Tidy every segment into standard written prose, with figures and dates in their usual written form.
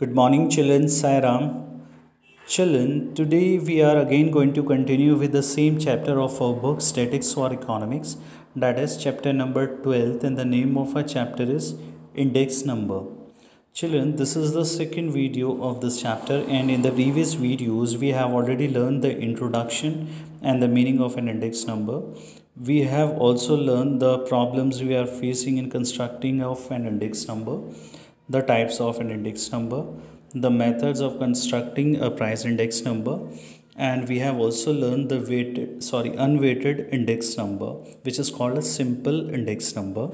Good morning, children. Sairam. Children, today we are again going to continue with the same chapter of our book, Statics for Economics. That is chapter number 12, and the name of our chapter is Index Number. Children, this is the second video of this chapter, and in the previous videos, we have already learned the introduction and the meaning of an index number. We have also learned the problems we are facing in constructing of an index number, the types of an index number, the methods of constructing a price index number, and we have also learned the unweighted index number, which is called a simple index number,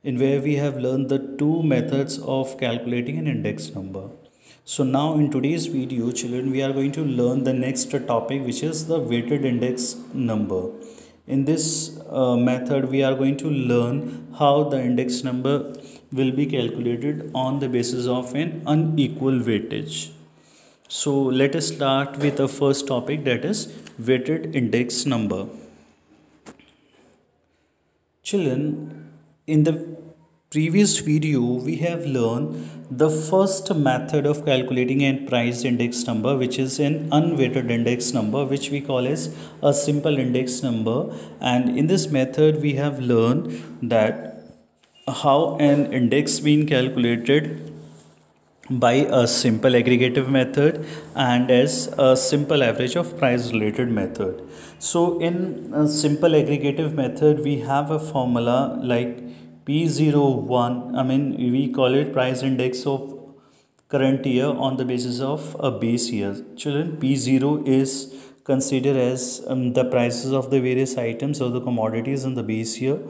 in where we have learned the two methods of calculating an index number. So now in today's video, children, we are going to learn the next topic, which is the weighted index number. In this method, we are going to learn how the index number will be calculated on the basis of an unequal weightage. So let us start with the first topic, that is weighted index number. Children, in the previous video we have learned the first method of calculating a price index number, which is an unweighted index number, which we call as a simple index number. And in this method we have learned that how an index being calculated by a simple aggregative method and as a simple average of price related method. So in a simple aggregative method we have a formula like P01, we call it price index of current year on the basis of a base year. Children, P0 is considered as the prices of the various items or the commodities in the base year,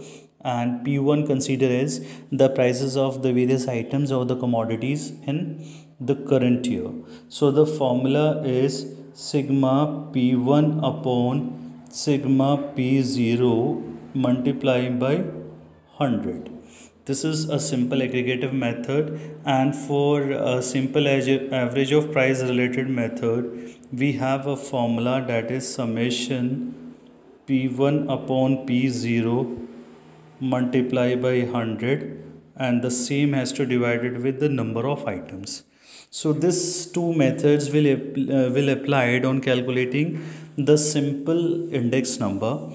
and P1 considered as the prices of the various items or the commodities in the current year. So the formula is sigma P1 upon sigma P0 multiplied by 100. This is a simple aggregative method, and for a simple average of price related method we have a formula that is summation P1 upon P0 multiplied by 100, and the same has to divide it with the number of items. So these two methods will applied on calculating the simple index number.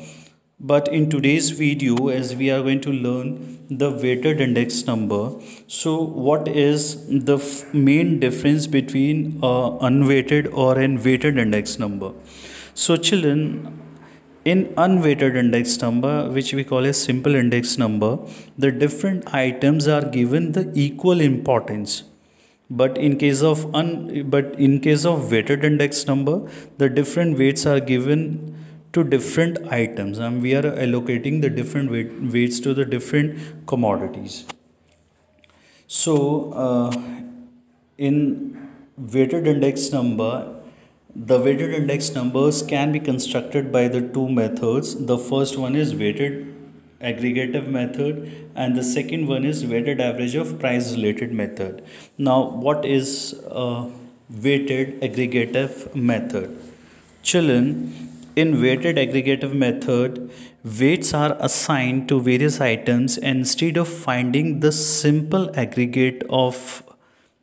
But in today's video, as we are going to learn the weighted index number, so what is the main difference between unweighted or an weighted index number? So children, in unweighted index number, which we call a simple index number, the different items are given the equal importance. But in case of weighted index number, the different weights are given to different items, and we are allocating the different weights to the different commodities. So in weighted index number, the weighted index numbers can be constructed by the two methods. The first one is weighted aggregative method, and the second one is weighted average of price related method. Now what is a weighted aggregative method? Children, in weighted aggregative method, weights are assigned to various items, and instead of finding the simple aggregate of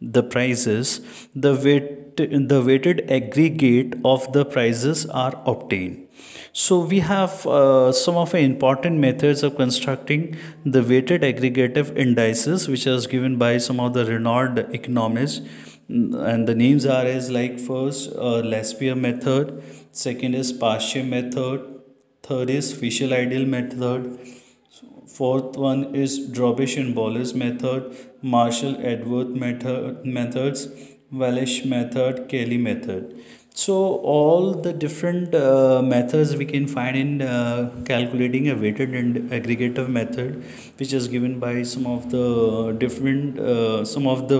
the prices, the weighted aggregate of the prices are obtained. So we have some of the important methods of constructing the weighted aggregative indices, which is given by some of the renowned economists, and the names are as like first Laspere method, second is Paasche method, third is Fisher-Lidl method, fourth one is Drobish and Bolles method, Marshall-Edworth methods, Walsh method, Cayley method. So all the different methods we can find in calculating a weighted and aggregative method, which is given by some of the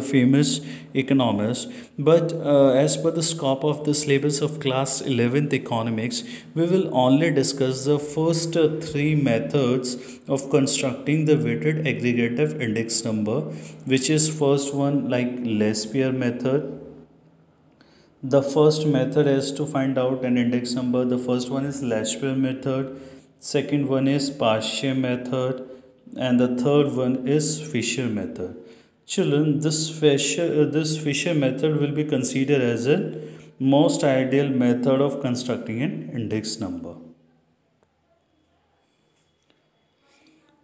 famous economists. But as per the scope of the syllabus of class 11th economics, we will only discuss the first three methods of constructing the weighted aggregative index number, which is first one like Laspere method. The first method is to find out an index number. The first one is Laspere method, second one is Paasche method, and the third one is Fisher method. Children, this Fisher method will be considered as a most ideal method of constructing an index number.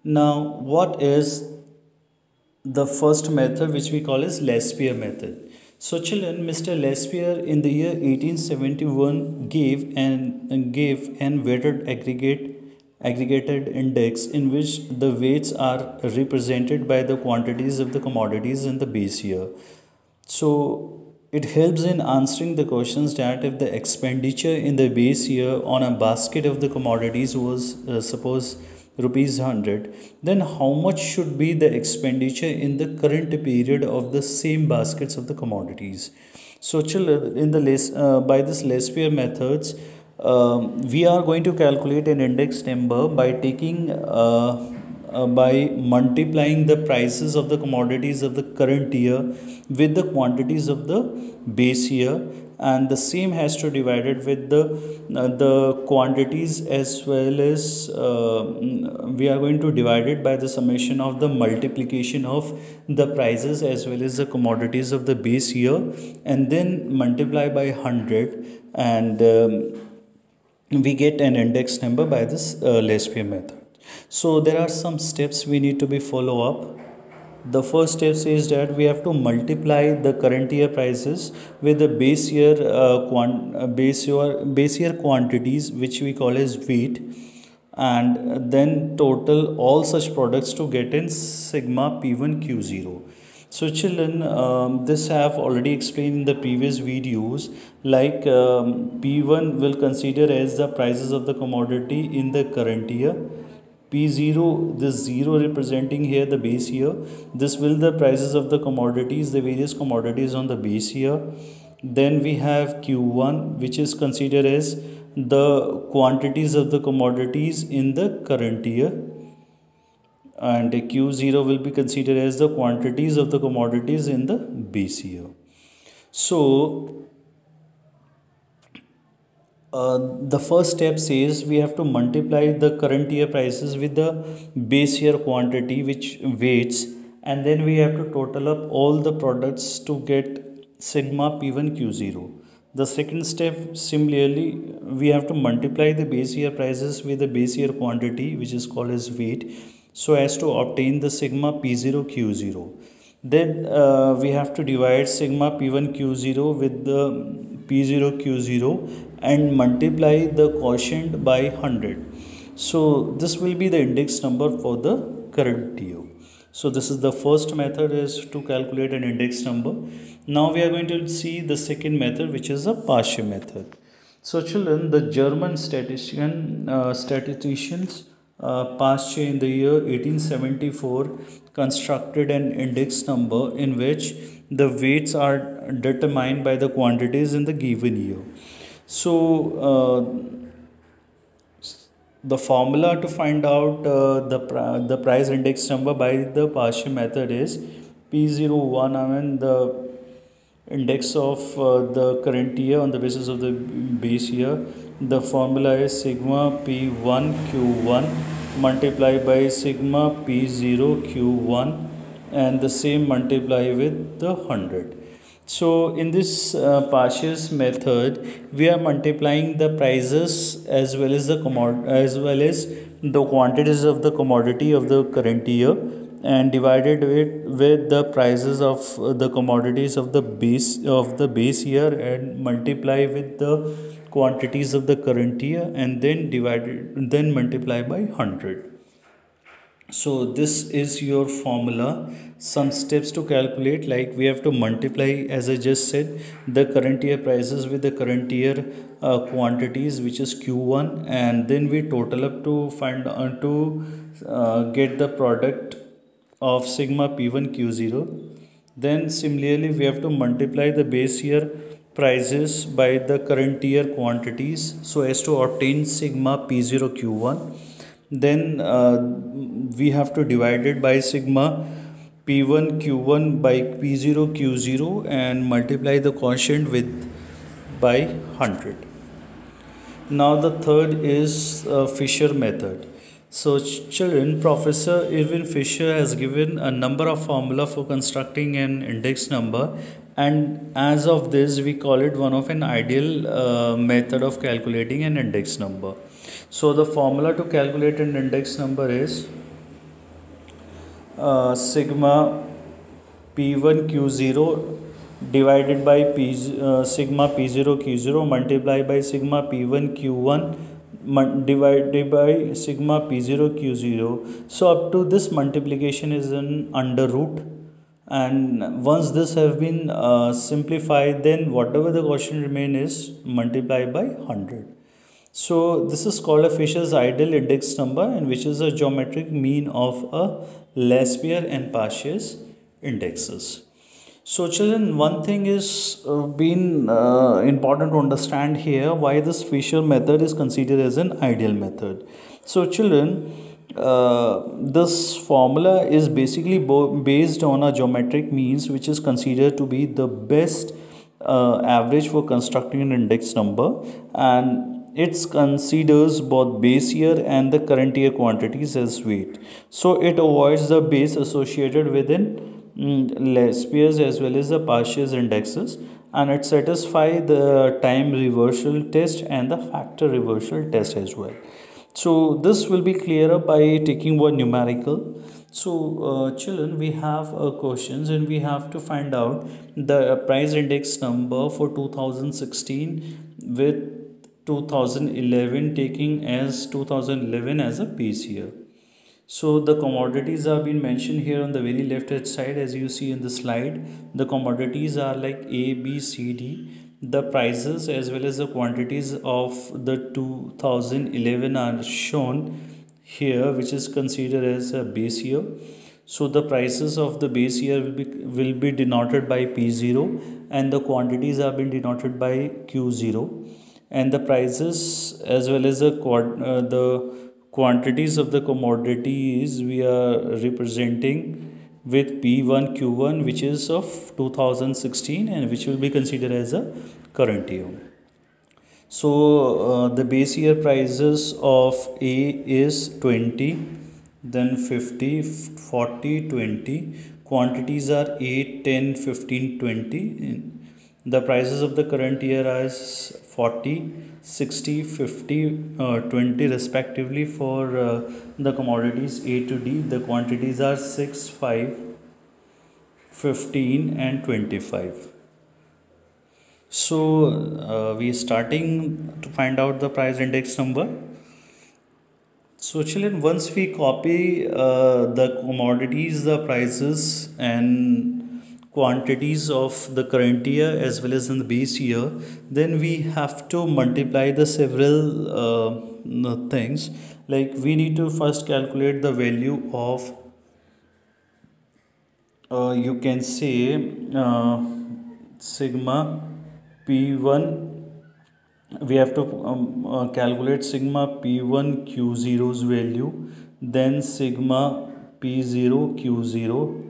Now, what is the first method, which we call as Lespier method? So, children, Mr. Lespier in the year 1871 gave an weighted aggregated index in which the weights are represented by the quantities of the commodities in the base year. So it helps in answering the questions that if the expenditure in the base year on a basket of the commodities was suppose rupees 100, then how much should be the expenditure in the current period of the same baskets of the commodities. So children, by this Lespier methods, we are going to calculate an index number by multiplying the prices of the commodities of the current year with the quantities of the base year, and the same has to divided with the quantities, as well as we are going to divide it by the summation of the multiplication of the prices as well as the commodities of the base year, and then multiply by 100, and we get an index number by this Lespier method. So there are some steps we need to be follow up. The first step is that we have to multiply the current year prices with the base year quantities, which we call as weight, and then total all such products to get in sigma P1 Q0. So children, this have already explained in the previous videos, like P1 will consider as the prices of the commodity in the current year. P0, this 0 representing here the base year. This will the prices of the commodities, the various commodities on the base year. Then we have Q1, which is considered as the quantities of the commodities in the current year. And Q0 will be considered as the quantities of the commodities in the base year. So the first step says we have to multiply the current year prices with the base year quantity, which weights, and then we have to total up all the products to get sigma P1 Q0. The second step, similarly, we have to multiply the base year prices with the base year quantity, which is called as weight, so as to obtain the sigma P0 Q0. Then we have to divide sigma P1 Q0 with the P0 Q0 and multiply the quotient by 100. So this will be the index number for the current year. So this is the first method, is to calculate an index number. Now we are going to see the second method, which is a Paasche method. So children, the German statisticians Paasche in the year 1874 constructed an index number in which the weights are determined by the quantities in the given year. So the formula to find out the price index number by the Paasche method is P01, I mean the index of the current year on the basis of the base year. The formula is sigma P1 Q1 multiplied by sigma P0 Q1, and the same multiply with the 100. So in this Paasche method, we are multiplying the prices as well as the quantities of the commodity of the current year, and divided with the prices of the commodities of the base year, and multiply with the quantities of the current year, and then multiply by 100. So this is your formula. Some steps to calculate, like we have to multiply, as I just said, the current year prices with the current year quantities, which is Q1, and then we total up to get the product of sigma P1 Q0. Then similarly we have to multiply the base year prices by the current year quantities, so as to obtain sigma P0 Q1. Then we have to divide it by sigma P1 Q1 by P0 Q0 and multiply the quotient with by 100. Now the third is Fisher method. So, children, Professor Irwin Fisher has given a number of formula for constructing an index number, and as of this, we call it one of an ideal method of calculating an index number. So, the formula to calculate an index number is sigma P1 Q0 divided by sigma P0 Q0 multiplied by sigma P1 Q1 divided by sigma P0 Q0. So up to this multiplication is an under root, and once this have been simplified, then whatever the quotient remain is multiplied by 100. So this is called a Fisher's ideal index number, and which is a geometric mean of a Laspeyres and Parse's indexes. So children, one thing is been important to understand here, why this Fisher method is considered as an ideal method. So children, this formula is basically based on a geometric means which is considered to be the best average for constructing an index number, and it considers both base year and the current year quantities as weight. So it avoids the base associated within Laspeyres as well as the Parse's indexes, and it satisfies the time reversal test and the factor reversal test as well. So this will be clearer by taking one numerical. So children, we have questions, and we have to find out the price index number for 2016 with 2011, taking as 2011 as a base year. So the commodities are being mentioned here on the very left hand side, as you see in the slide. The commodities are like A, B, C, D. The prices as well as the quantities of the 2011 are shown here, which is considered as a base year. So the prices of the base year will be denoted by P0, and the quantities are being denoted by Q0, and the prices as well as the quantities of the commodities we are representing with P1 Q1, which is of 2016 and which will be considered as a current year. So the base year prices of A is 20, then 50, 40, 20. Quantities are 8, 10, 15, 20. The prices of the current year are 40, 60, 50, 20 respectively for the commodities A to D. The quantities are 6, 5, 15 and 25. So we are starting to find out the price index number. So children, once we copy the commodities, the prices and quantities of the current year as well as in the base year, then we have to multiply the several things. Like we need to first calculate the value of you can say sigma P1. We have to calculate sigma P1 Q0's value, then sigma P0 Q0,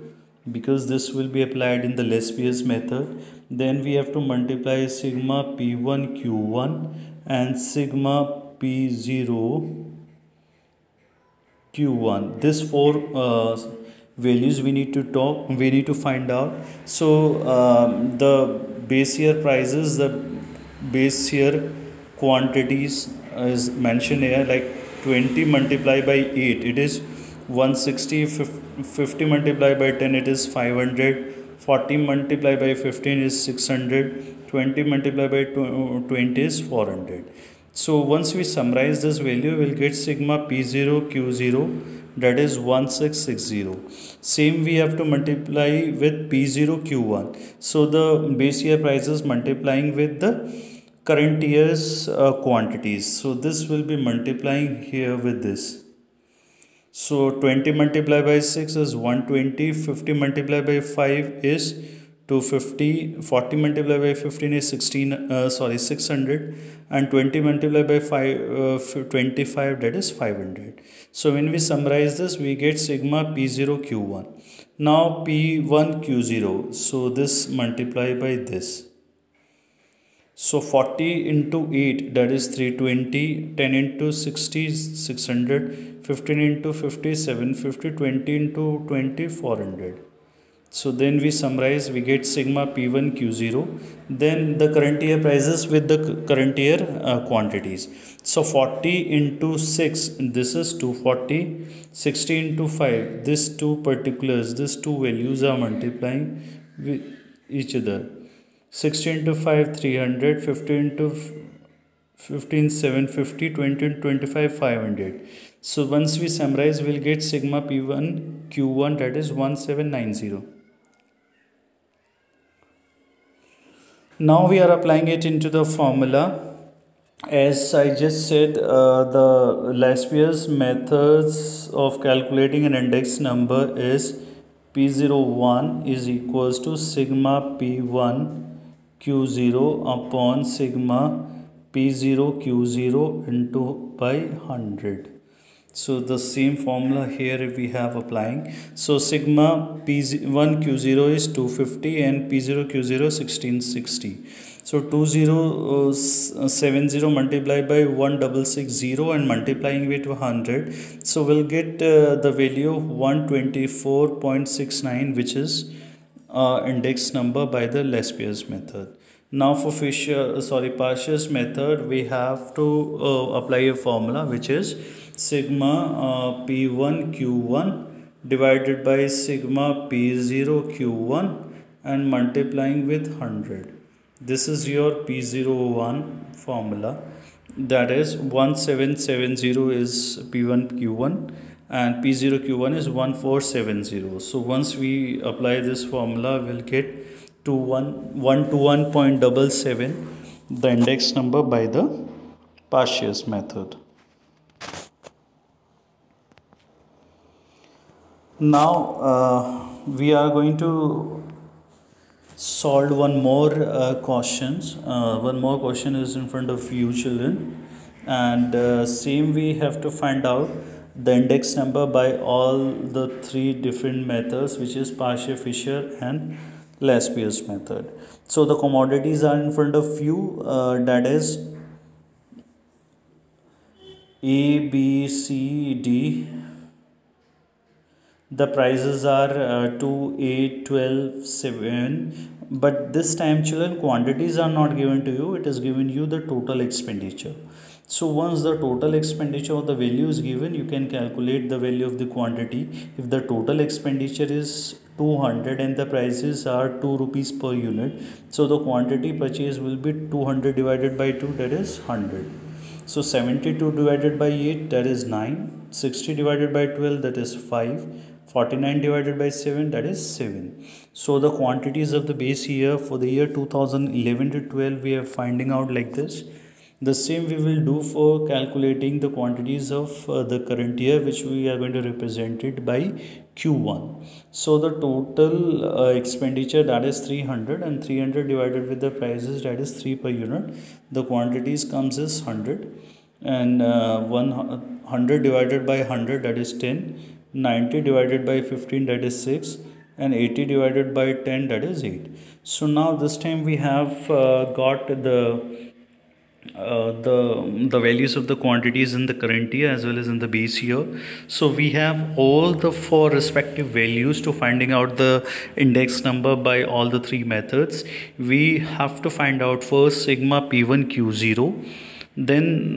because this will be applied in the Laspeyres method. Then we have to multiply sigma P1 Q1 and sigma P0 Q1. This four values we need to find out. So the base year prices, the base year quantities is mentioned here, like 20 multiplied by 8, it is 160. 50 multiplied by 10, it is 500. 40 multiplied by 15 is 600. 20 multiplied by 20 is 400. So once we summarize this value, we'll get sigma P0 Q0, that is 1660. Same we have to multiply with P0 Q1. So the base year prices multiplying with the current year's quantities. So this will be multiplying here with this. So 20 multiplied by 6 is 120. 50 multiplied by 5 is 250. 40 multiplied by 15 is 600. And 20 multiplied by 25, that is 500. So when we summarize this, we get sigma P0 Q1. Now P1 Q0. So this multiplied by this. So 40 into 8, that is 320, 10 into 60 600, 15 into 50 750, 20 into 20 400. So then we summarize, we get sigma P1 Q0, then the current year prices with the current year quantities. So 40 into 6, this is 240, 60 into 5, these two particulars, these two values are multiplying with each other. 60 into 5 300, 50 into 15 750, 20 into 25 500. So once we summarize, we'll get sigma P1 Q1, that is 1790. Now we are applying it into the formula. As I just said, the Laspier's methods of calculating an index number is P01 is equals to sigma P1 Q0 upon sigma P0 Q0 into by 100. So the same formula here we have applying. So sigma P1 Q0 is 250 and P0 Q0 1660. So 2070 multiplied by 1660 and multiplying with 100. So we'll get the value of 124.69, which is index number by the Laspier's method. Now for Parshall's method, we have to apply a formula which is sigma P1 Q1 divided by sigma P0 Q1 and multiplying with 100. This is your P01 formula, that is 1770 is P1 Q1 and P0 Q1 is 1470. So once we apply this formula, we'll get 121.77, the index number by the Parshall's method. Now we are going to solve one more questions. One more question is in front of you, children, and same we have to find out the index number by all the three different methods, which is Parshall, Fisher and Laspier's method. So the commodities are in front of you, that is A, B, C, D. The prices are 2, 8, 12, 7. But this time, children, quantities are not given to you. It is given you the total expenditure. So once the total expenditure of the value is given, you can calculate the value of the quantity. If the total expenditure is 200 and the prices are 2 rupees per unit, so the quantity purchase will be 200 divided by 2, that is 100. So 72 divided by 8, that is 9. 60 divided by 12, that is 5. 49 divided by 7, that is 7. So the quantities of the base year for the year 2011 to 12 we are finding out like this. The same we will do for calculating the quantities of the current year, which we are going to represent it by Q1. So the total expenditure, that is 300, and 300 divided with the prices, that is 3 per unit. The quantities comes as 100, and 100 divided by 100, that is 10. 90 divided by 15, that is 6, and 80 divided by 10, that is 8. So now this time we have got the values of the quantities in the current year as well as in the base year. So we have all the 4 respective values to finding out the index number by all the 3 methods. We have to find out first sigma P1 Q0. Then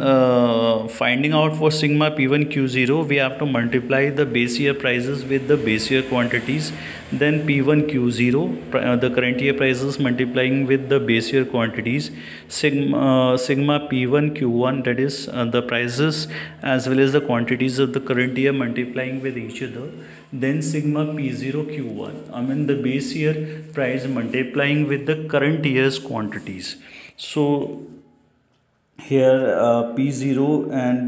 finding out for sigma P1 Q0, we have to multiply the base year prices with the base year quantities. Then P1 Q0, the current year prices multiplying with the base year quantities. Sigma P1 Q1, that is the prices as well as the quantities of the current year multiplying with each other. Then sigma P0 Q1, I mean the base year price multiplying with the current year's quantities. So here P0 and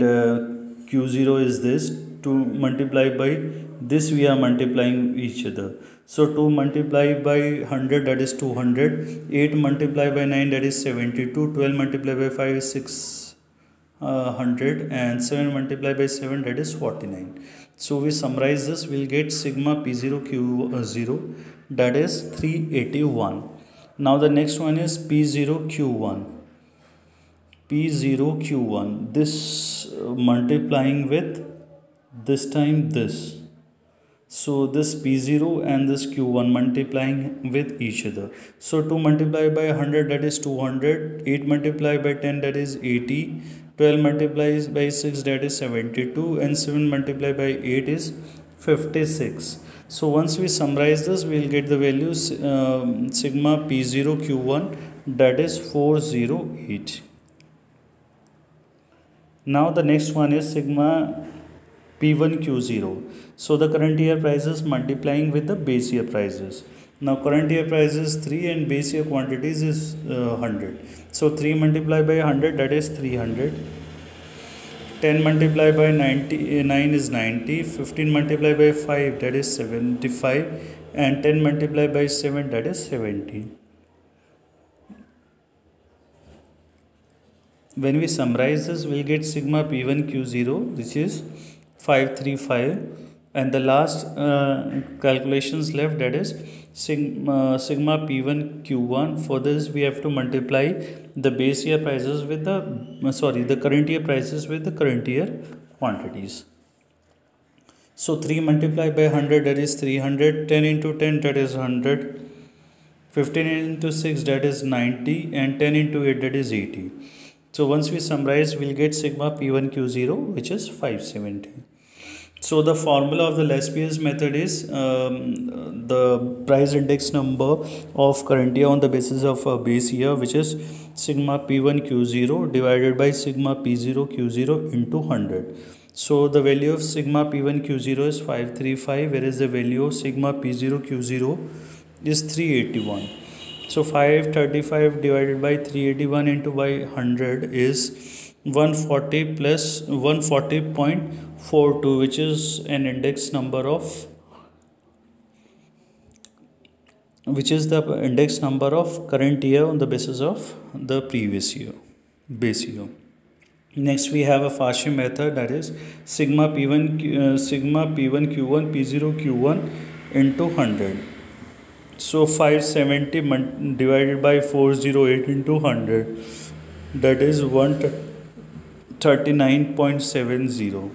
Q0 is this, 2 multiplied by this we are multiplying each other. So 2 multiplied by 100, that is 200, 8 multiplied by 9, that is 72, 12 multiplied by 5 is 600, and 7 multiplied by 7, that is 49. So we summarize this, we'll get sigma P0 Q0, that is 381. Now the next one is P0 Q1. P0 Q1, this multiplying with this time this. So this P0 and this Q1 multiplying with each other. So 2 multiplied by 100, that is 200. 8 multiplied by 10, that is 80. 12 multiplied by 6, that is 72. And 7 multiplied by 8 is 56. So once we summarize this, we will get the value sigma P0 Q1, that is 408. Now the next one is sigma P1 Q0. So the current year prices multiplying with the base year prices. Now current year price is 3 and base year quantities is 100. So 3 multiplied by 100, that is 300. 10 multiplied by 9 is 90. 15 multiplied by 5, that is 75. And 10 multiplied by 7, that is 70. When we summarize this, we'll get sigma P1 Q0, which is 535, and the last calculations left, that is sigma P1 Q1. For this we have to multiply the base year prices with the current year prices with the current year quantities. So 3 multiplied by 100, that is 300. 10 into 10, that is 100. 15 into 6, that is 90. And 10 into 8, that is 80. So once we summarize, we'll get sigma P1 Q0, which is 570. So the formula of the Lespier's method is the price index number of current year on the basis of a base year, which is sigma P1 Q0 divided by sigma P0 Q0 into 100. So the value of sigma P1 Q0 is 535, whereas the value of sigma P0 Q0 is 381. So 535 divided by 381 into by 100 is 140 plus 140.42, which is an index number of current year on the basis of the previous year, base year. Next we have a Fashim method, that is sigma P1 Q1 P0 Q1 into 100. So 570 divided by 408 into 100, that is 139.70.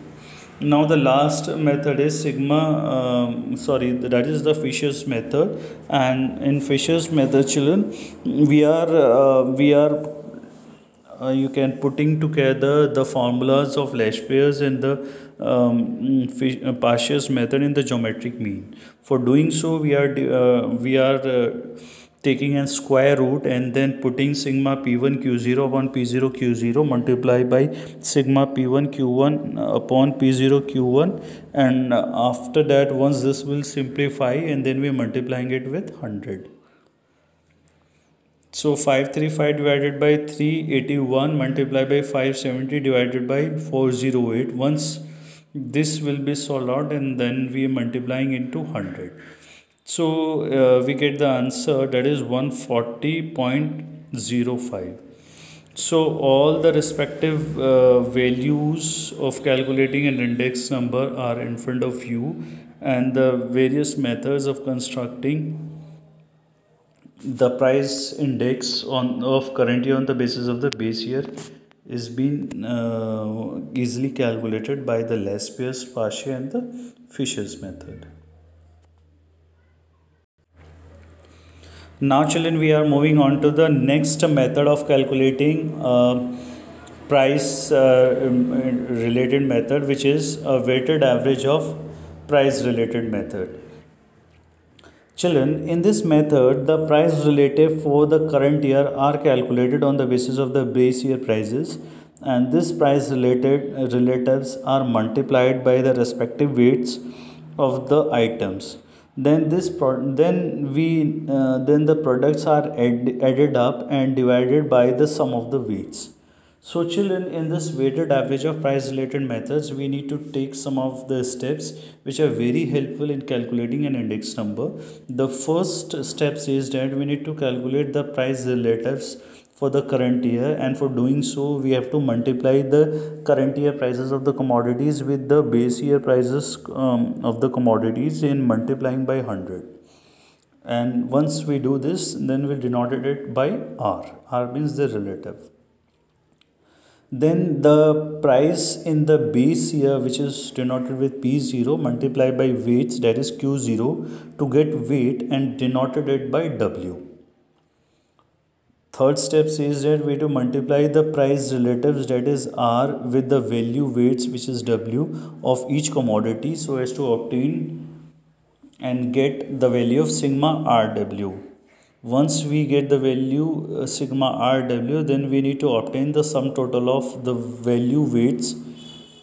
Now the last method is that is the Fisher's method. And in Fisher's method, children, we are you can putting together the formulas of Lespier's and the Parshall's method in the geometric mean. For doing so, we are taking a square root and then putting sigma P1 Q0 upon P0 Q0 multiplied by sigma P1 Q1 upon P0 Q1, and after that, once this will simplify, and then we are multiplying it with 100. So 535 divided by 381 multiplied by 570 divided by 408. Once this will be solved out, and then we are multiplying into 100. So we get the answer, that is 140.05. So all the respective values of calculating an index number are in front of you, and the various methods of constructing the price index of current year on the basis of the base year is being easily calculated by the Lespier's, Parshall, and the Fisher's method. Now children, we are moving on to the next method of calculating price related method, which is a weighted average of price related method. Children, in this method, the price relative for the current year are calculated on the basis of the base year prices, and this price relatives are multiplied by the respective weights of the items. Then the products are added up and divided by the sum of the weights. So children, in this weighted average of price related methods, we need to take some of the steps which are very helpful in calculating an index number. The first step is that we need to calculate the price relatives for the current year, and for doing so we have to multiply the current year prices of the commodities with the base year prices of the commodities in multiplying by 100. And once we do this, then we denote it by R. R means the relative. then the price in the base year, which is denoted with P0, multiplied by weights, that is Q0, to get weight and denoted it by W. Third step says that we to multiply the price relatives, that is R, with the value weights, which is W, of each commodity, so as to obtain and get the value of sigma RW. Once we get the value sigma RW, then we need to obtain the sum total of the value weights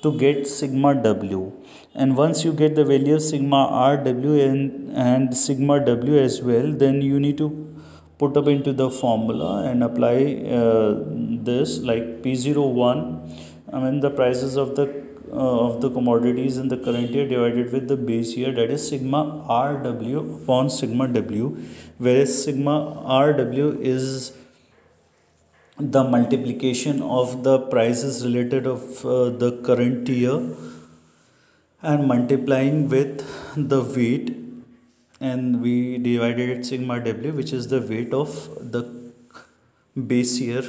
to get sigma W. And once you get the value of sigma RW and sigma W as well, then you need to put up into the formula and apply this, like P01, the prices of the commodities in the current year divided with the base year, that is sigma RW upon sigma W, whereas sigma RW is the multiplication of the prices related of the current year and multiplying with the weight, and we divided it sigma W, which is the weight of the base year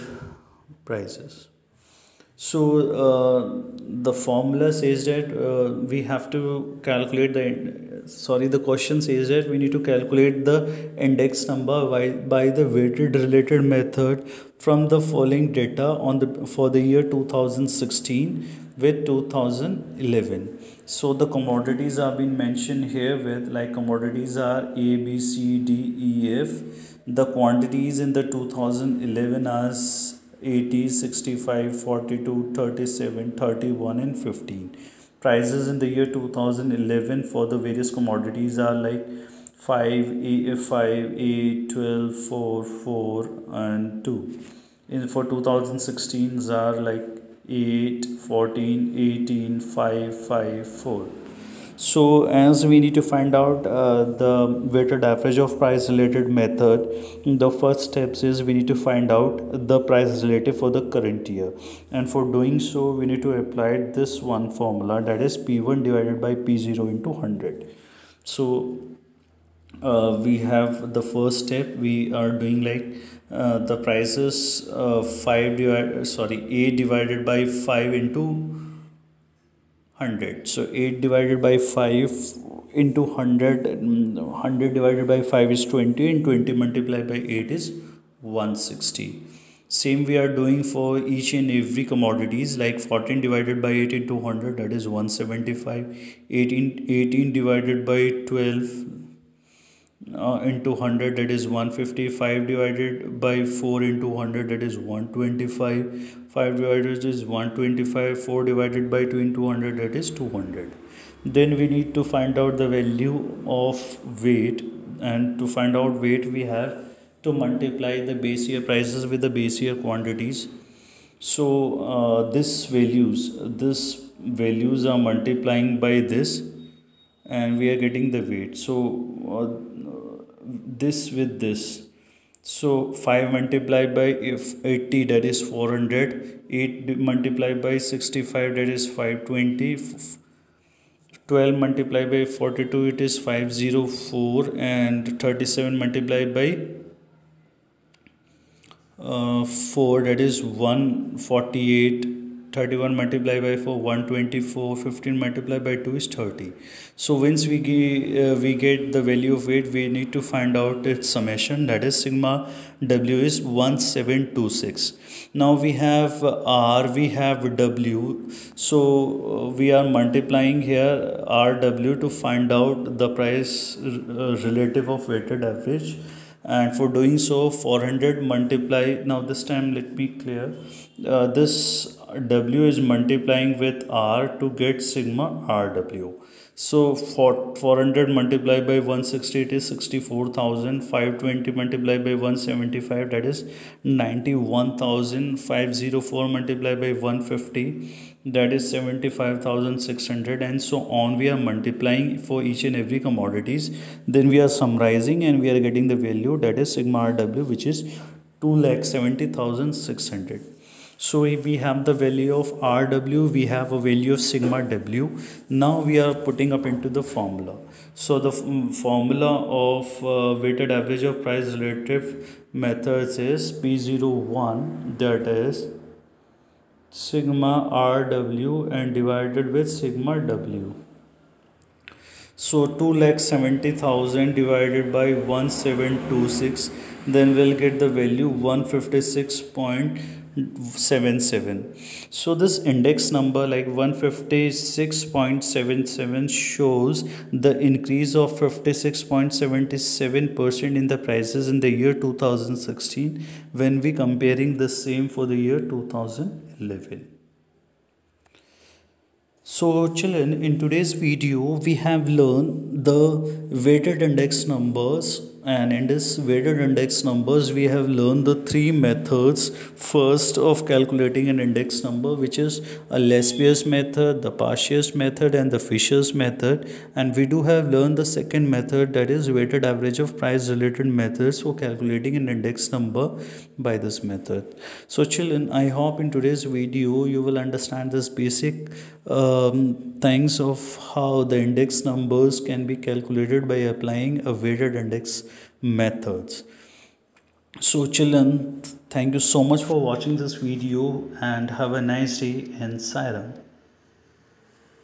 prices. So the formula says that we have to calculate the question says that we need to calculate the index number by the weighted related method from the following data for the year 2016 with 2011. So the commodities are being mentioned here with, like, commodities are A, B, C, D, E, F. The quantities in the 2011 are 80, 65, 42, 37, 31 and 15. Prices in the year 2011 for the various commodities are like 5, 8, 12, 4, 4 and 2. For 2016 are like 8, 14, 18, 5, 5, 4. So as we need to find out the weighted average of price related method, the first steps is we need to find out the price relative for the current year, and for doing so we need to apply this one formula, that is P1 divided by P0 into 100. So we have the first step, we are doing like the prices A divided by 5 into 100. So 8 divided by 5 into 100, 100 divided by 5 is 20, and 20 multiplied by 8 is 160. Same we are doing for each and every commodities, like 14 divided by 8 into 100, that is 175. 18 divided by 12 into 100, that is 150. 5 divided by 4 into 100, that is 125. 5 divided is 125. 4 divided by 2 into 100, that is 200. Then we need to find out the value of weight, and to find out weight we have to multiply the base year prices with the base year quantities. So this values are multiplying by this, and we are getting the weight. So this with this, so 5 multiplied by 80, that is 400. 8 multiplied by 65, that is 520. 12 multiplied by 42, it is 504. And 37 multiplied by 4, that is 148. 31 multiplied by 4, 124. 15 multiplied by 2 is 30. So once we get the value of weight, we need to find out its summation, that is sigma W is 1726. Now we have R, we have W, so we are multiplying here RW to find out the price relative of weighted average. And for doing so, 400 multiply, now this time let me clear, this W is multiplying with R to get sigma RW. So for 400 multiplied by 160, it is 64,000. 520 multiplied by 175, that is 91,000. 504 multiplied by 150, that is 75,600, and so on. We are multiplying for each and every commodities, then we are summarizing and we are getting the value, that is sigma RW, which is 2,70,600. So if we have the value of RW, we have a value of sigma W. Now we are putting up into the formula. So the formula of weighted average of price relative methods is P01, that is sigma rw and divided with sigma w. So 2,70,000 divided by 1726, then we'll get the value 156.77. So this index number like 156.77 shows the increase of 56.77% in the prices in the year 2016 when we comparing the same for the year 2011. So children, in today's video we have learned the weighted index numbers, and in this weighted index numbers we have learned the three methods first of calculating an index number, which is a Lespier's method, the Parse's method and the Fisher's method, and we do have learned the second method, that is weighted average of price related methods for calculating an index number by this method. So children, I hope in today's video you will understand this basic things of how the index numbers can be calculated by applying a weighted index methods. So children, thank you so much for watching this video and have a nice day in Sairam.